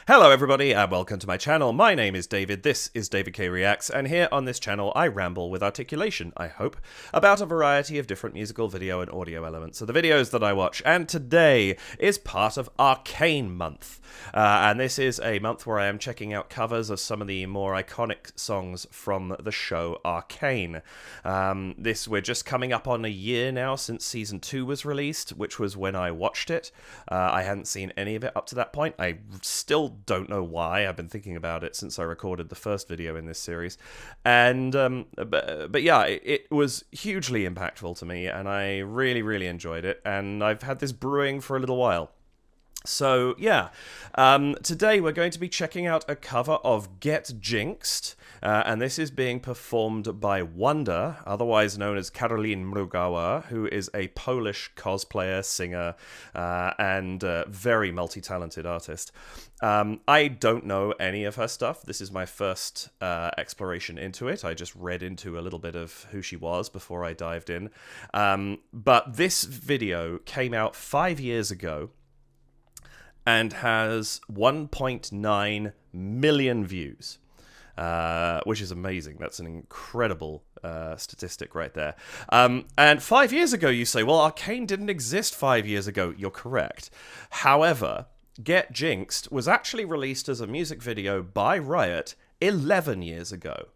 Hello everybody and welcome to my channel. My name is David, this is David K Reacts, and here on this channel I ramble with articulation, I hope, about a variety of different musical, video and audio elements of the videos that I watch, and today is part of Arcane Month. And this is a month where I am checking out covers of some of the more iconic songs from the show Arcane. We're just coming up on a year now since Season 2 was released, which was when I watched it. I hadn't seen any of it up to that point. I still don't know why. I've been thinking about it since I recorded the first video in this series. And, but yeah, it was hugely impactful to me, and I really, really enjoyed it, and I've had this brewing for a little while. So, yeah, today we're going to be checking out a cover of Get Jinxed, and this is being performed by Wønder, otherwise known as Caroline Mrugała, who is a Polish cosplayer, singer, and very multi-talented artist. I don't know any of her stuff. This is my first exploration into it. I just read into a little bit of who she was before I dived in. But this video came out 5 years ago, and has 1.9 million views, which is amazing. That's an incredible statistic right there. And 5 years ago, you say, well, Arcane didn't exist 5 years ago. You're correct. However, Get Jinxed was actually released as a music video by Riot 11 years ago.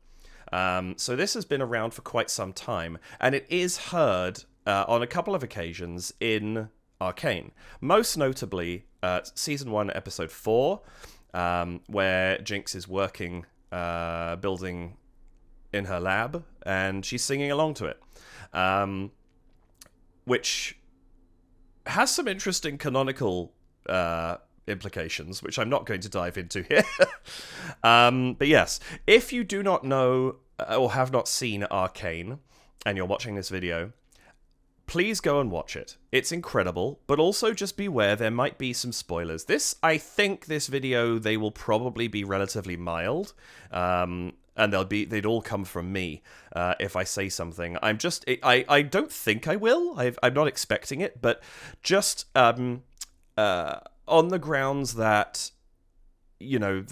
So this has been around for quite some time, and it is heard on a couple of occasions in Arcane. Most notably, Season 1, Episode 4, where Jinx is working, building in her lab, and she's singing along to it, which has some interesting canonical implications, which I'm not going to dive into here. But yes, if you do not know or have not seen Arcane, and you're watching this video, please go and watch it. It's incredible, but also just beware there might be some spoilers. I think this video, they will probably be relatively mild, and they'd all come from me if I say something. I don't think I will. I'm not expecting it, but just on the grounds that, you know,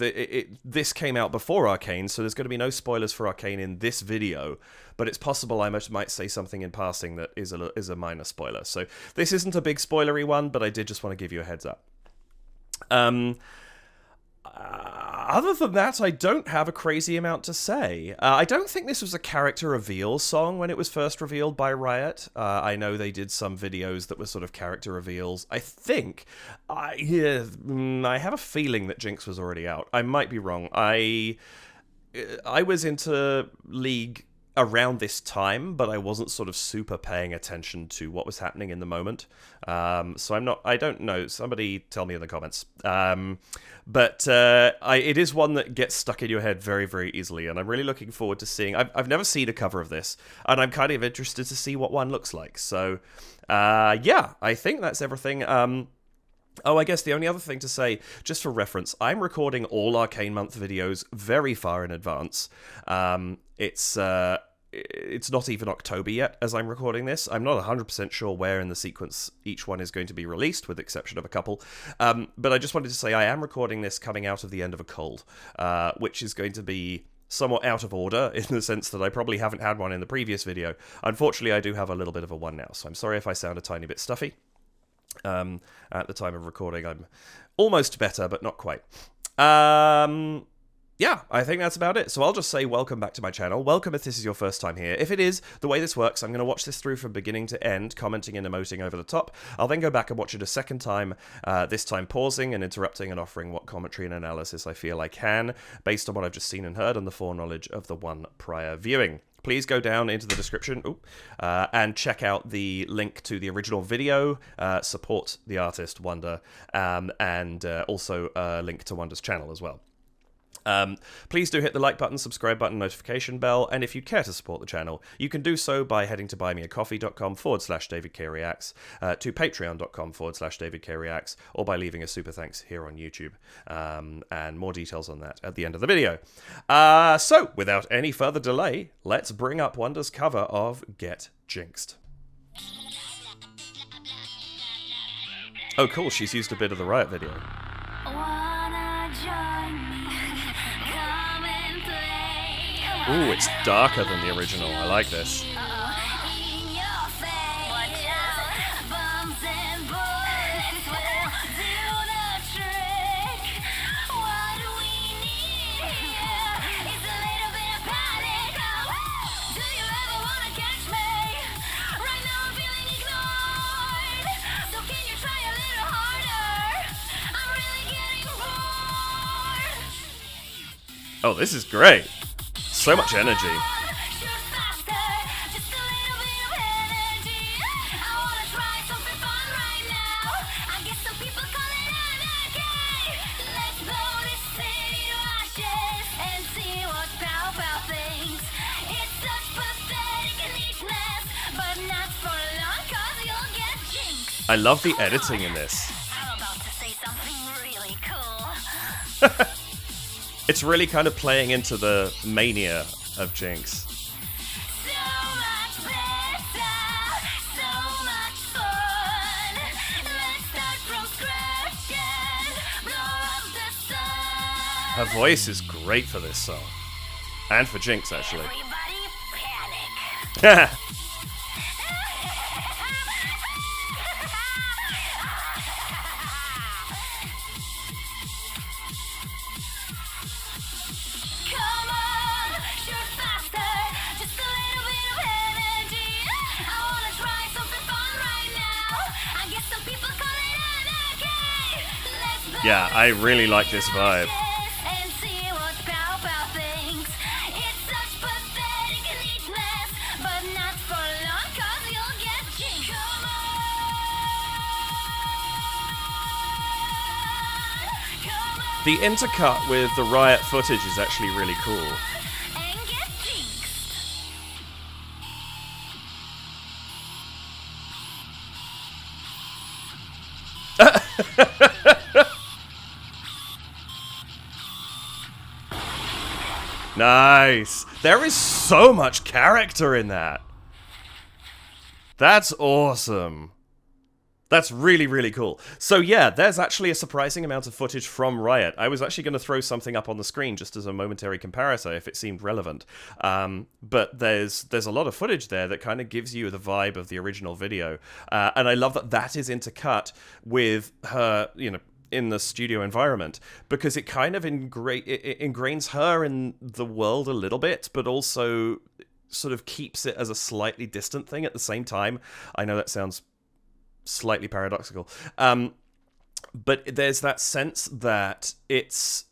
this came out before Arcane, so there's going to be no spoilers for Arcane in this video, but it's possible I might say something in passing that is a minor spoiler. So this isn't a big spoilery one, but I did just want to give you a heads up. Other than that, I don't have a crazy amount to say. I don't think this was a character reveal song when it was first revealed by Riot. I know they did some videos that were sort of character reveals. I think, I have a feeling that Jinx was already out. I might be wrong. I was into League around this time, but I wasn't sort of super paying attention to what was happening in the moment. So I don't know. Somebody tell me in the comments. But it is one that gets stuck in your head very, very easily, and I'm really looking forward to seeing. I've never seen a cover of this, and I'm kind of interested to see what one looks like. So, yeah, I think that's everything. Oh, I guess the only other thing to say, just for reference, I'm recording all Arcane Month videos very far in advance. It's not even October yet as I'm recording this. I'm not 100% sure where in the sequence each one is going to be released, with the exception of a couple. But I just wanted to say I am recording this coming out of the end of a cold, which is going to be somewhat out of order in the sense that I probably haven't had one in the previous video. Unfortunately, I do have a little bit of a one now, so I'm sorry if I sound a tiny bit stuffy. At the time of recording, I'm almost better, but not quite. Yeah, I think that's about it. So I'll just say welcome back to my channel. Welcome if this is your first time here. If it is, the way this works, I'm going to watch this through from beginning to end, commenting and emoting over the top. I'll then go back and watch it a second time, this time pausing and interrupting and offering what commentary and analysis I feel I can, based on what I've just seen and heard and the foreknowledge of the one prior viewing. Please go down into the description and check out the link to the original video, support the artist Wønder, and also a link to Wønder's channel as well. Please do hit the like button, subscribe button, notification bell, and if you'd care to support the channel, you can do so by heading to buymeacoffee.com/DavidKReacts, to patreon.com/DavidKReacts, or by leaving a super thanks here on YouTube. And more details on that at the end of the video. So, without any further delay, let's bring up Wønder's cover of Get Jinxed. Oh cool, she's used a bit of the Riot video. Wanna join Ooh, it's darker than the original. I like this. Oh, this is great. So much energy. I love the editing in this. I'm about to say something really cool. It's really kind of playing into the mania of Jinx. Her voice is great for this song. And for Jinx, actually. Panic. Yeah, I really like this vibe. The intercut with the Riot footage is actually really cool. Nice. There is so much character in that. That's awesome. That's really, really cool. So yeah, there's actually a surprising amount of footage from Riot. I was actually going to throw something up on the screen just as a momentary comparison if it seemed relevant. But there's a lot of footage there that kind of gives you the vibe of the original video. And I love that that is intercut with her, you know, in the studio environment, because it kind of ingrains her in the world a little bit, but also sort of keeps it as a slightly distant thing at the same time. I know that sounds slightly paradoxical, but there's that sense that it's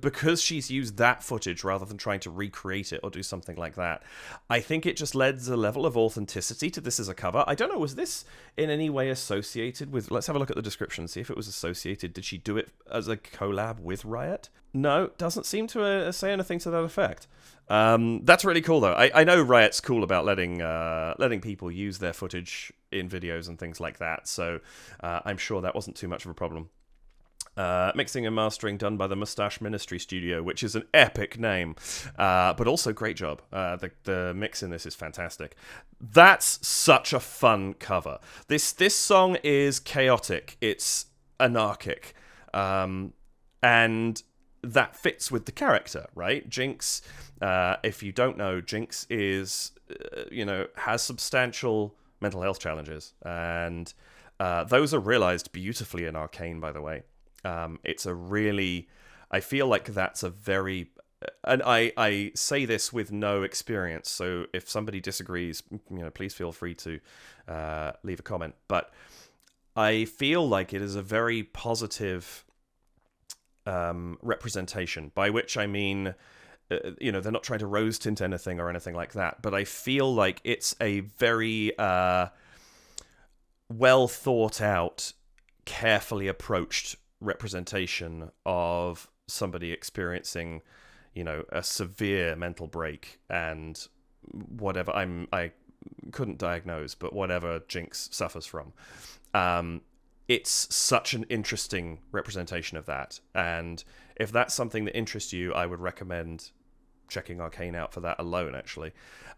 because she's used that footage rather than trying to recreate it or do something like that. I think it just lends a level of authenticity to this as a cover. I don't know, was this in any way associated with... Let's have a look at the description, see if it was associated. Did she do it as a collab with Riot? No, doesn't seem to say anything to that effect. That's really cool, though. I know Riot's cool about letting people use their footage in videos and things like that, so I'm sure that wasn't too much of a problem. Mixing and mastering done by the Mustache Ministry Studio, which is an epic name, but also great job. The mix in this is fantastic. That's such a fun cover. This song is chaotic. It's anarchic, and that fits with the character, right? Jinx, if you don't know, Jinx is, has substantial mental health challenges, and those are realized beautifully in Arcane, by the way. It's a really, I feel like that's a very, and I say this with no experience, so if somebody disagrees, please feel free to leave a comment, but I feel like it is a very positive representation, by which I mean, they're not trying to rose tint anything or anything like that, but I feel like it's a very well thought out, carefully approached representation of somebody experiencing, a severe mental break and whatever I couldn't diagnose, but whatever Jinx suffers from. It's such an interesting representation of that, and if that's something that interests you, I would recommend checking Arcane out for that alone, actually.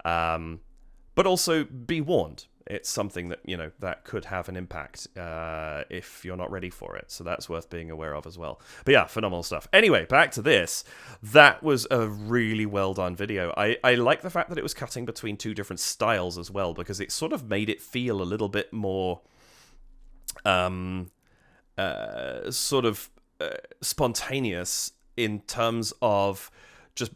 But also be warned, it's something that, you know, that could have an impact if you're not ready for it. So that's worth being aware of as well. But yeah, phenomenal stuff. Anyway, back to this. That was a really well done video. I like the fact that it was cutting between two different styles as well, because it sort of made it feel a little bit more spontaneous in terms of just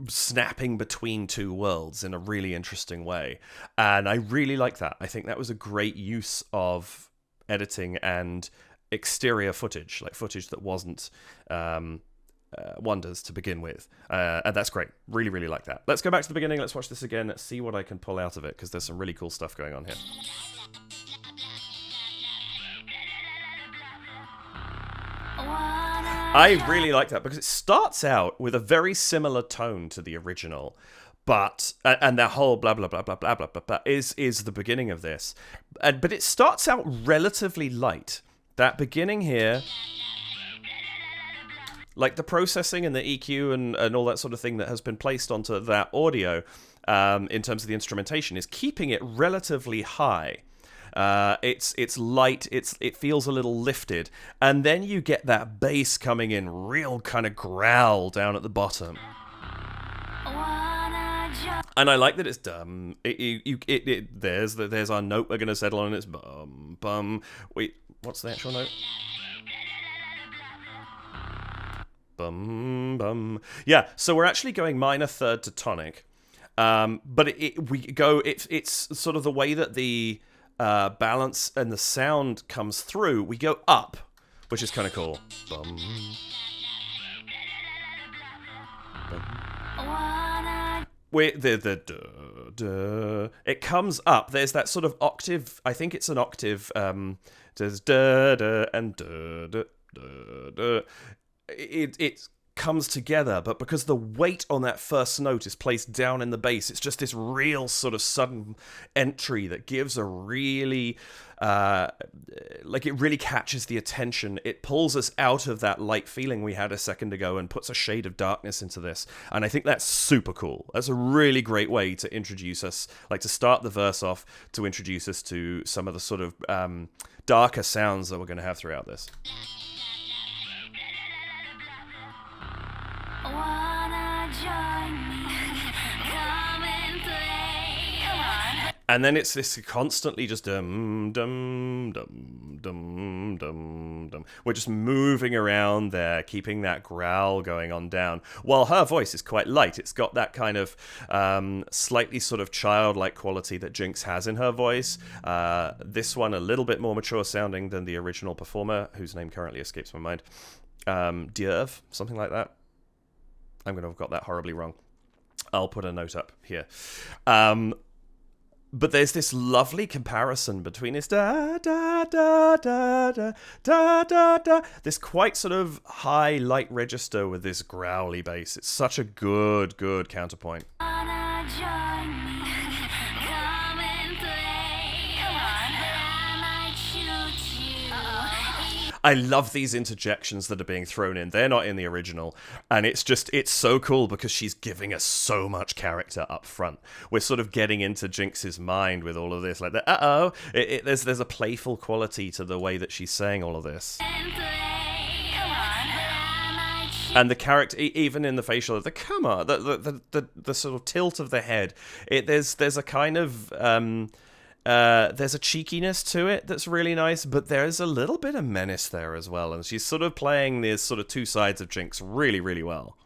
snapping between two worlds in a really interesting way. And I really like that. I think that was a great use of editing and exterior footage, like footage that wasn't Wønders to begin with. And that's great. Really, really like that. Let's go back to the beginning. Let's watch this again. Let's see what I can pull out of it, because there's some really cool stuff going on here. I really like that because it starts out with a very similar tone to the original, but and that whole blah blah blah blah blah blah blah, blah is the beginning of this, but it starts out relatively light. That beginning here, like the processing and the EQ and all that sort of thing that has been placed onto that audio, in terms of the instrumentation, is keeping it relatively high. It's light, it feels a little lifted, and then you get that bass coming in real kind of growl down at the bottom. And I like that it's dumb. There's our note we're gonna settle on. It's bum bum. Wait, what's the actual note? Bum bum. Yeah, so we're actually going minor third to tonic, but it's sort of the way that the balance and the sound comes through. We go up, which is kind of cool. Bum, bum. It comes up. There's that sort of octave. I think it's an octave. There's da da and da da da da. It comes together, but because the weight on that first note is placed down in the bass, it's just this real sort of sudden entry that gives a really it really catches the attention. It pulls us out of that light feeling we had a second ago and puts a shade of darkness into this, and I think that's super cool. That's a really great way to introduce us, like to start the verse off, to introduce us to some of the sort of darker sounds that we're going to have throughout this. And then it's this constantly just dum dum dum dum dum dum. We're just moving around there, keeping that growl going on down, while her voice is quite light. It's got that kind of slightly sort of childlike quality that Jinx has in her voice. This one a little bit more mature sounding than the original performer, whose name currently escapes my mind. Dierv, something like that. I'm going to have got that horribly wrong. I'll put a note up here. But there's this lovely comparison between this da da da da da da da da, this quite sort of high light register with this growly bass. It's such a good counterpoint. I love these interjections that are being thrown in. They're not in the original. And it's so cool because she's giving us so much character up front. We're sort of getting into Jinx's mind with all of this. Like, there's a playful quality to the way that she's saying all of this. And the character, even in the facial, the sort of tilt of the head, there's a kind of... there's a cheekiness to it that's really nice, but there's a little bit of menace there as well, and she's sort of playing these sort of two sides of Jinx really, really well.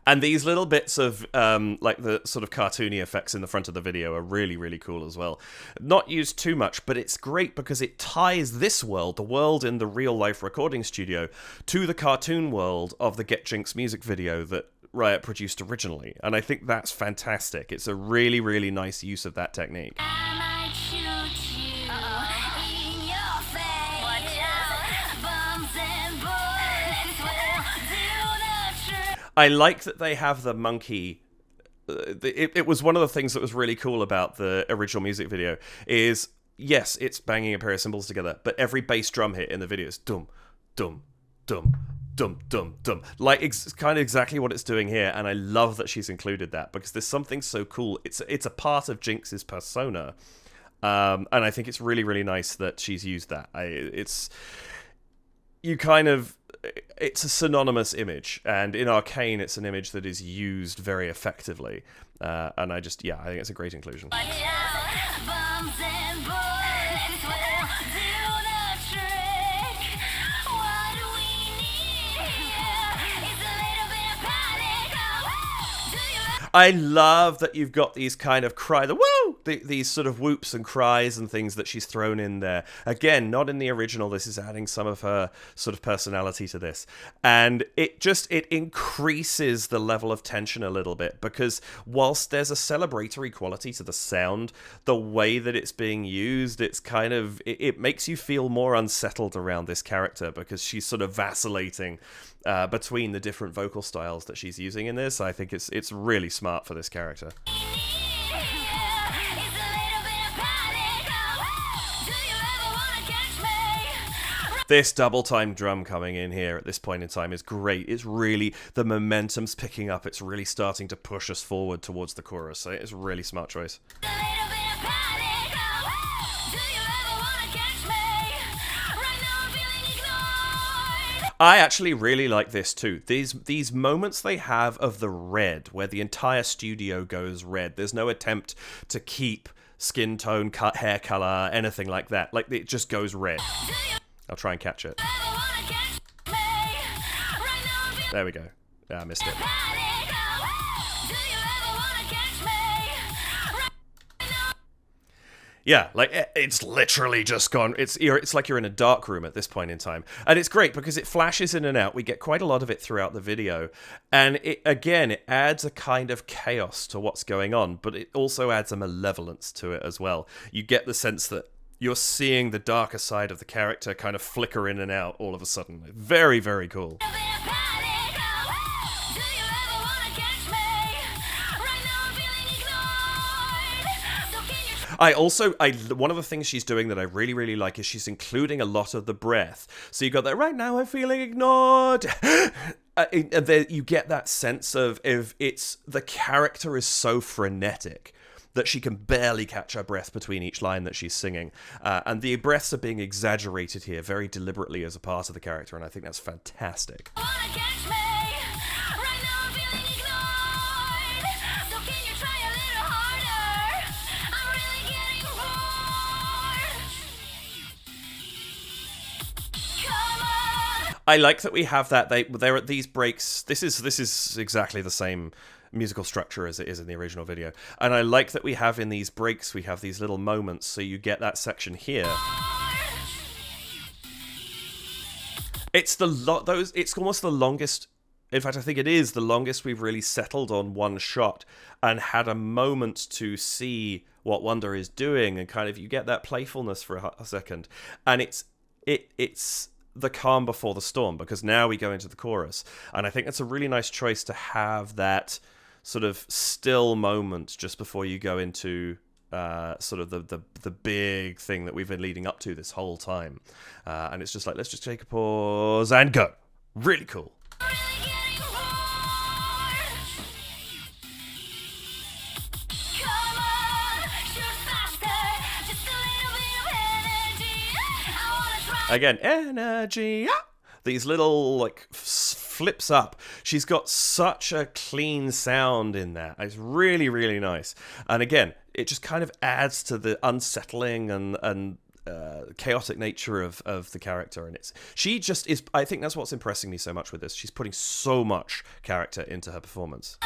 And these little bits of, like the sort of cartoony effects in the front of the video are really, really cool as well. Not used too much, but it's great because it ties this world, the world in the real-life recording studio, to the cartoon world of the Get Jinx music video that Riot produced originally. And I think that's fantastic. It's a really, really nice use of that technique. I like that they have the monkey. It was one of the things that was really cool about the original music video is yes, it's banging a pair of cymbals together, but every bass drum hit in the video is dum, dum, dum, dum, dum, dum. Like, it's kind of exactly what it's doing here, and I love that she's included that, because there's something so cool. It's a part of Jinx's persona, and I think it's really, really nice that she's used that. It's a synonymous image, and in Arcane, it's an image that is used very effectively, and I think it's a great inclusion. Bombs and bullets will do the trick. What we need is a little bit of panic. Do you I love that you've got these kind of these sort of whoops and cries and things that she's thrown in there. Again, not in the original. This is adding some of her sort of personality to this. And it increases the level of tension a little bit, because whilst there's a celebratory quality to the sound, the way that it's being used, it makes you feel more unsettled around this character, because she's sort of vacillating between the different vocal styles that she's using in this. I think it's really smart for this character. This double time drum coming in here at this point in time is great. It's really, the momentum's picking up. It's really starting to push us forward towards the chorus. So it's a really smart choice. I actually really like this too. These moments they have of the red, where the entire studio goes red. There's no attempt to keep skin tone, hair color, anything like that. Like, it just goes red. I'll try and catch it. There we go. I missed it. Yeah, like, it's literally just gone. It's like you're in a dark room at this point in time. And it's great because it flashes in and out. We get quite a lot of it throughout the video. And it adds a kind of chaos to what's going on, but it also adds a malevolence to it as well. You get the sense that you're seeing the darker side of the character kind of flicker in and out all of a sudden. Very, very cool. One of the things she's doing that I really, really like is she's including a lot of the breath. So you got that, right now I'm feeling ignored. You get that sense of the character is so frenetic that she can barely catch her breath between each line that she's singing. And the breaths are being exaggerated here very deliberately as a part of the character, and I think that's fantastic. I like that we have that. They're at these breaks. This is exactly the same musical structure as it is in the original video, and I like that we have in these breaks, we have these little moments, so you get that section here. It's almost the longest. In fact, I think it is the longest we've really settled on one shot and had a moment to see what Wønder is doing, and kind of you get that playfulness for a second, and it's the calm before the storm, because now we go into the chorus, and I think that's a really nice choice to have that sort of still moment just before you go into sort of the big thing that we've been leading up to this whole time, and it's just like, let's just take a pause and go. Really cool. Again, energy. These little, like, flips up. She's got such a clean sound in that. It's really, really nice. And again, it just kind of adds to the unsettling and chaotic nature of the character. And she just is. I think that's what's impressing me so much with this. She's putting so much character into her performance.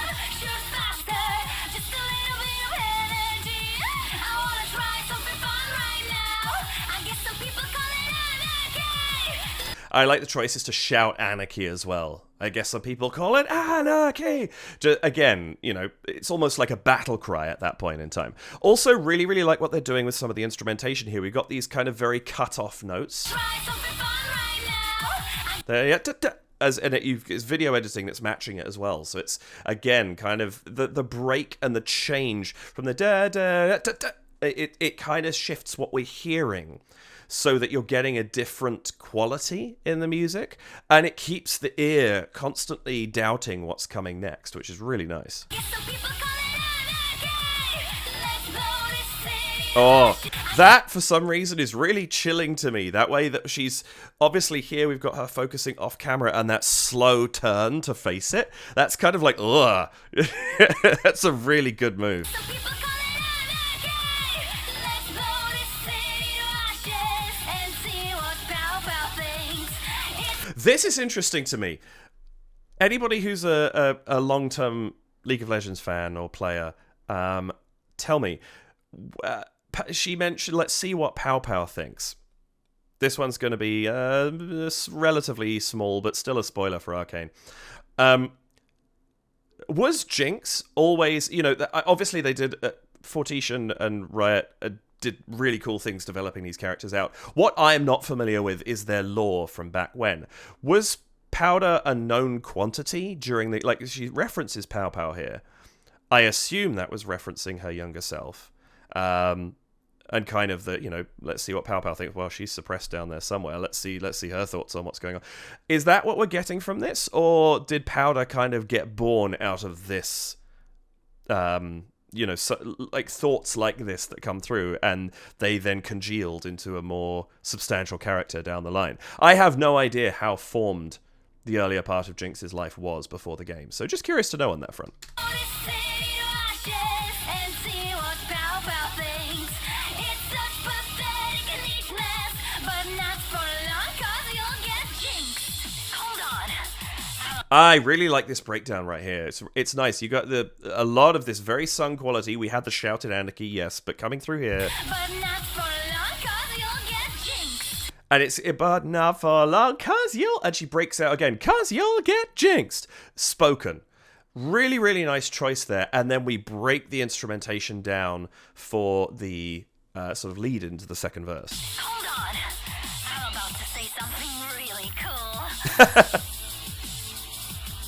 I like the choices to shout anarchy as well. I guess some people call it anarchy. Again, it's almost like a battle cry at that point in time. Also, really, really like what they're doing with some of the instrumentation here. We've got these kind of very cut-off notes. It's video editing that's matching it as well. So it's, again, kind of the break and the change from the da-da-da-da it kind of shifts what we're hearing so that you're getting a different quality in the music, and it keeps the ear constantly doubting what's coming next, which is really nice. Oh, that for some reason is really chilling to me. That way that she's obviously here, we've got her focusing off camera, and that slow turn to face it. That's kind of like, ugh. That's a really good move. This is interesting to me. Anybody who's a long-term League of Legends fan or player, tell me. She mentioned, let's see what Pow Pow thinks. This one's going to be relatively small, but still a spoiler for Arcane. Was Jinx always, obviously they did, Fortiche and Riot did really cool things developing these characters out. What I am not familiar with is their lore from back when. Was powder a known quantity during the... Like, she references Pow Pow here. I assume that was referencing her younger self. And kind of the, let's see what Pow Pow thinks. Well, she's suppressed down there somewhere. Let's see her thoughts on what's going on. Is that what we're getting from this? Or did Powder kind of get born out of this... thoughts like this that come through, and they then congealed into a more substantial character down the line. I have no idea how formed the earlier part of Jinx's life was before the game, so just curious to know on that front. I really like this breakdown right here. It's nice. You got a lot of this very sung quality. We had the shouted anarchy, yes, but coming through here. But not for long, cause you'll get jinxed. And it's, but not for long, cause you'll... And she breaks out again, cause you'll get jinxed. Spoken. Really, really nice choice there. And then we break the instrumentation down for the sort of lead into the second verse. Hold on. I'm about to say something really cool.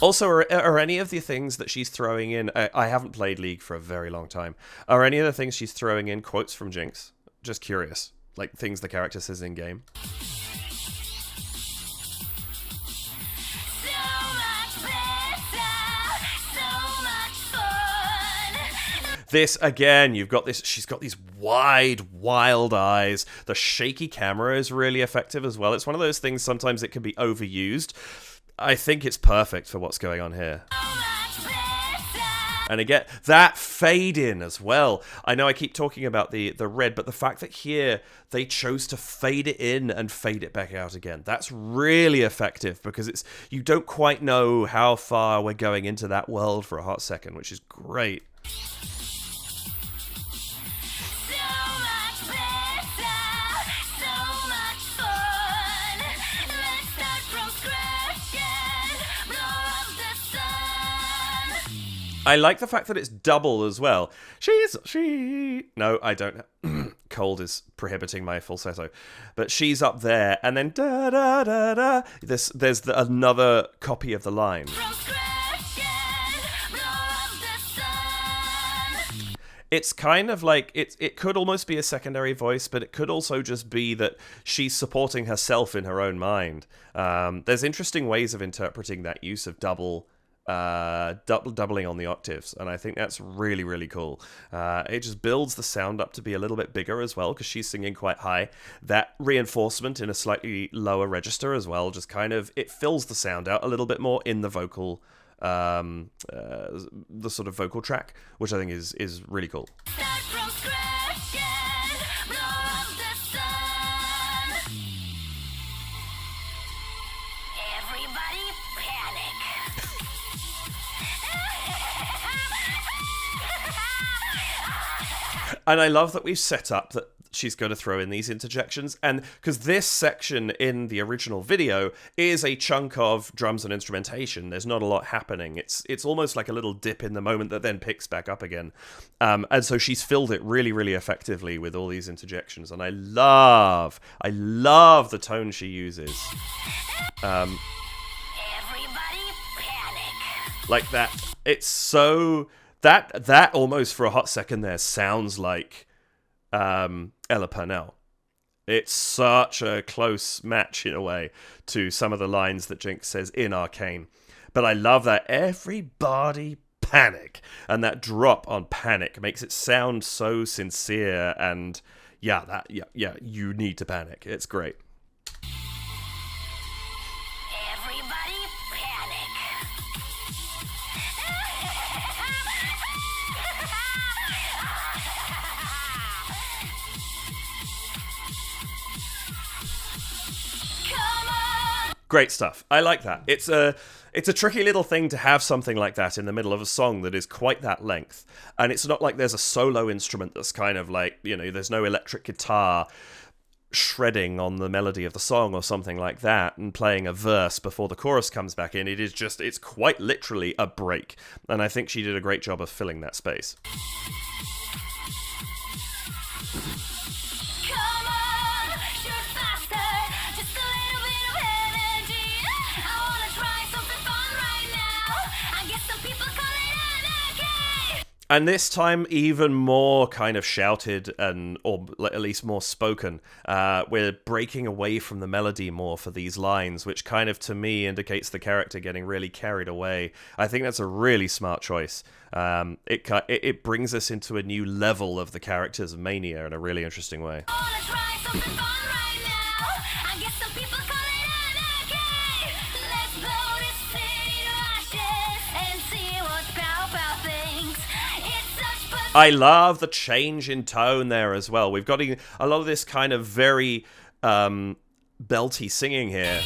Also, are any of the things that she's throwing in... I haven't played League for a very long time. Are any of the things she's throwing in quotes from Jinx? Just curious. Like, things the character says in-game. This, again, you've got this... She's got these wide, wild eyes. The shaky camera is really effective as well. It's one of those things, sometimes it can be overused. I think it's perfect for what's going on here. And again, that fade in as well. I know I keep talking about the red, but the fact that here they chose to fade it in and fade it back out again, that's really effective, because you don't quite know how far we're going into that world for a hot second, which is great. I like the fact that it's double as well. No, I don't. Cold is prohibiting my falsetto. But she's up there, and then da-da-da-da. There's another copy of the line. It's kind of like, it could almost be a secondary voice, but it could also just be that she's supporting herself in her own mind. There's interesting ways of interpreting that use of doubling on the octaves, and I think that's really, really cool. It just builds the sound up to be a little bit bigger as well, because she's singing quite high. That reinforcement in a slightly lower register as well, just kind of, it fills the sound out a little bit more in the vocal, the sort of vocal track, which I think is really cool. And I love that we've set up that she's going to throw in these interjections, and because this section in the original video is a chunk of drums and instrumentation, there's not a lot happening. It's almost like a little dip in the moment that then picks back up again. And so she's filled it really, really effectively with all these interjections, and I love the tone she uses. Everybody panic. Like that. It's so... That almost for a hot second there sounds like Ella Purnell. It's such a close match in a way to some of the lines that Jinx says in Arcane. But I love that everybody panic, and that drop on panic makes it sound so sincere, and yeah, you need to panic. It's great. Everybody panic. Come on! Great stuff. I like that. It's a tricky little thing to have something like that in the middle of a song that is quite that length. And it's not like there's a solo instrument that's kind of like, you know, there's no electric guitar shredding on the melody of the song or something like that and playing a verse before the chorus comes back in. It's quite literally a break. And I think she did a great job of filling that space. Come on, shoot faster, just a little bit of energy. I wanna try something fun right now. I guess some people call it anarchy. And this time, even more kind of shouted or at least more spoken. We're breaking away from the melody more for these lines, which kind of, to me, indicates the character getting really carried away. I think that's a really smart choice. It brings us into a new level of the character's mania in a really interesting way. I wanna try something fun right now. I guess some people call it anarchy. Let's blow this city to ashes and see what Pow Pow thinks. It's such pathetic. I love the change in tone there as well. We've got a lot of this kind of very belty singing here.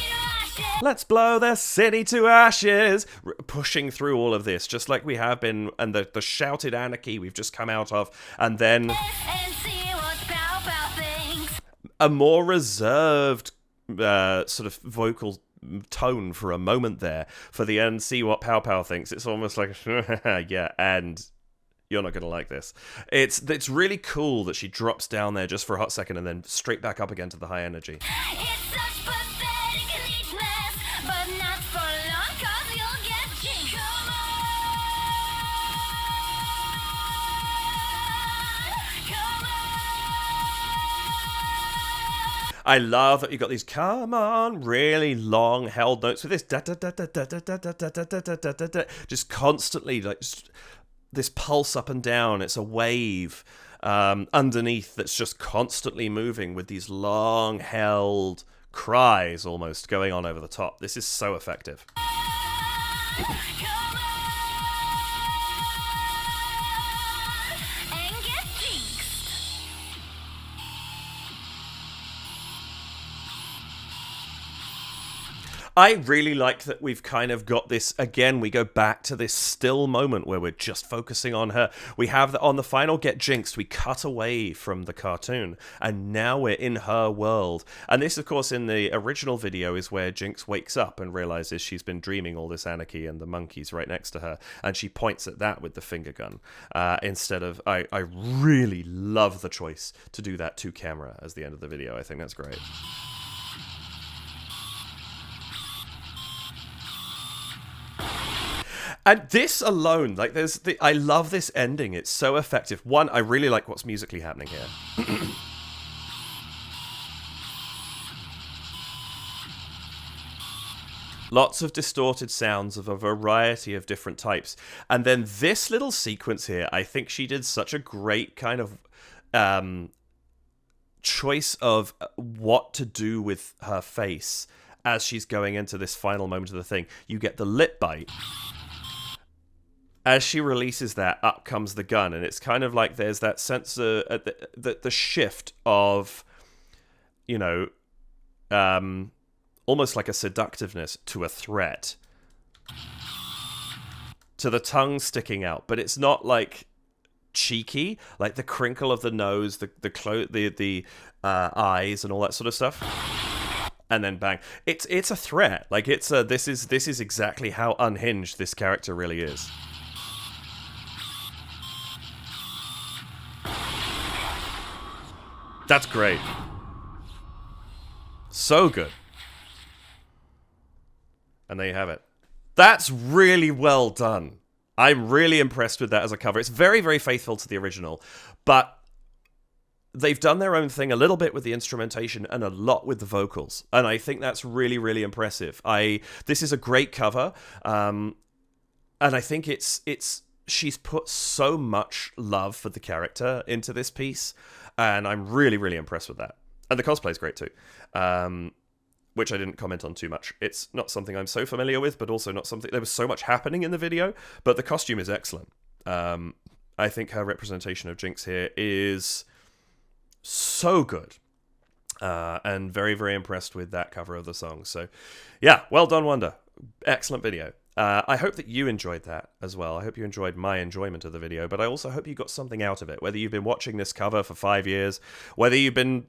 Let's blow the city to ashes. Pushing through all of this, just like we have been, and the shouted anarchy we've just come out of, and then And see what Pow Pow thinks. a more reserved sort of vocal tone for a moment there for the end. See what Pow Pow thinks. It's almost like, yeah, and you're not going to like this. It's really cool that she drops down there just for a hot second and then straight back up again to the high energy. It's such pathetic neatness, but not for long, 'cause you'll get jinxed. Come on, I love that you've got these come on really long held notes with this da da da da da da da da da da da da da da, just constantly like this pulse up and down. It's a wave underneath that's just constantly moving with these long held cries almost going on over the top. This is so effective. come on, and get jinxed. I really like that we've kind of got this, again, we go back to this still moment where we're just focusing on her. We have on the final Get Jinxed, we cut away from the cartoon, and now we're in her world. And this, of course, in the original video is where Jinx wakes up and realizes she's been dreaming all this anarchy and the monkey's right next to her, and she points at that with the finger gun. Instead of, I really love the choice to do that to camera as the end of the video. I think that's great. And this alone, like, I love this ending. It's so effective. One, I really like what's musically happening here. Lots of distorted sounds of a variety of different types. And then this little sequence here, I think she did such a great kind of choice of what to do with her face as she's going into this final moment of the thing. You get the lip bite. As she releases that, up comes the gun, and it's kind of like there's that sense of the shift of, you know, almost like a seductiveness to a threat, to the tongue sticking out, but it's not like cheeky, like the crinkle of the nose, the eyes, and all that sort of stuff. And then bang, it's a threat. Like this is exactly how unhinged this character really is. That's great. So good. And there you have it. That's really well done. I'm really impressed with that as a cover. It's very, very faithful to the original. But they've done their own thing a little bit with the instrumentation and a lot with the vocals, and I think that's really, really impressive. This is a great cover, and I think she's put so much love for the character into this piece, and I'm really, really impressed with that. And the cosplay's great too, which I didn't comment on too much. It's not something I'm so familiar with, but also not something... There was so much happening in the video, but the costume is excellent. I think her representation of Jinx here is so good. And very, very impressed with that cover of the song. So, yeah, well done, Wønder. Excellent video. I hope that you enjoyed that as well. I hope you enjoyed my enjoyment of the video, but I also hope you got something out of it. Whether you've been watching this cover for 5 years, whether you've been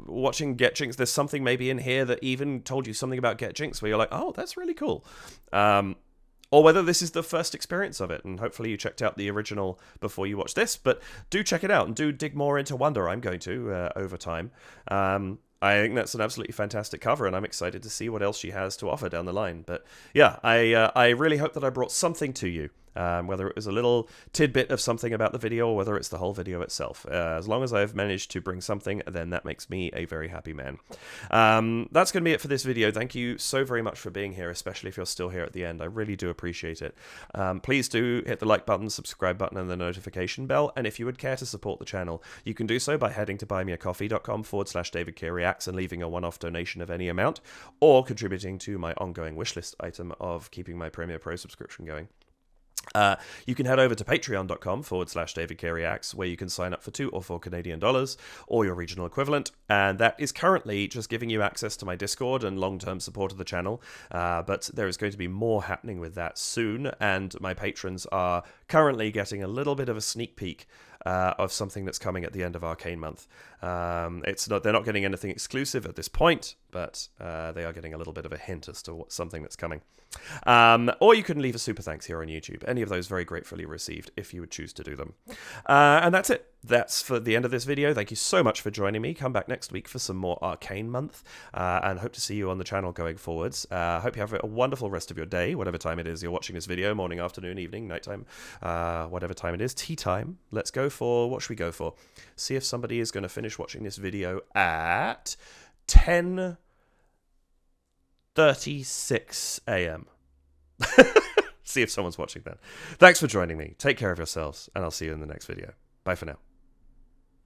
watching Get Jinx, there's something maybe in here that even told you something about Get Jinx where you're like, oh, that's really cool. Or whether this is the first experience of it, and hopefully you checked out the original before you watch this, but do check it out and do dig more into Wønder. I'm going to over time. I think that's an absolutely fantastic cover, and I'm excited to see what else she has to offer down the line. But yeah, I really hope that I brought something to you, whether it was a little tidbit of something about the video or whether it's the whole video itself. As long as I've managed to bring something, then that makes me a very happy man. That's going to be it for this video. Thank you so very much for being here, especially if you're still here at the end. I really do appreciate it. Please do hit the like button, subscribe button, and the notification bell. And if you would care to support the channel, you can do so by heading to buymeacoffee.com/DavidKReacts and leaving a one-off donation of any amount, or contributing to my ongoing wishlist item of keeping my Premiere Pro subscription going. You can head over to patreon.com/DavidKReacts, where you can sign up for $2 or $4 Canadian or your regional equivalent, and that is currently just giving you access to my Discord and long-term support of the channel, but there is going to be more happening with that soon, and my patrons are currently getting a little bit of a sneak peek of something that's coming at the end of Arcane Month. They're not getting anything exclusive at this point, but they are getting a little bit of a hint as to something that's coming. Or you can leave a super thanks here on YouTube. Any of those very gratefully received if you would choose to do them. And that's it. That's for the end of this video. Thank you so much for joining me. Come back next week for some more Arcane Month, and hope to see you on the channel going forwards. Hope you have a wonderful rest of your day, whatever time it is you're watching this video, morning, afternoon, evening, nighttime, whatever time it is, tea time. Let's go for, what should we go for? See if somebody is going to finish watching this video at 10:36 a.m. See if someone's watching then. Thanks for joining me. Take care of yourselves, and I'll see you in the next video. Bye for now.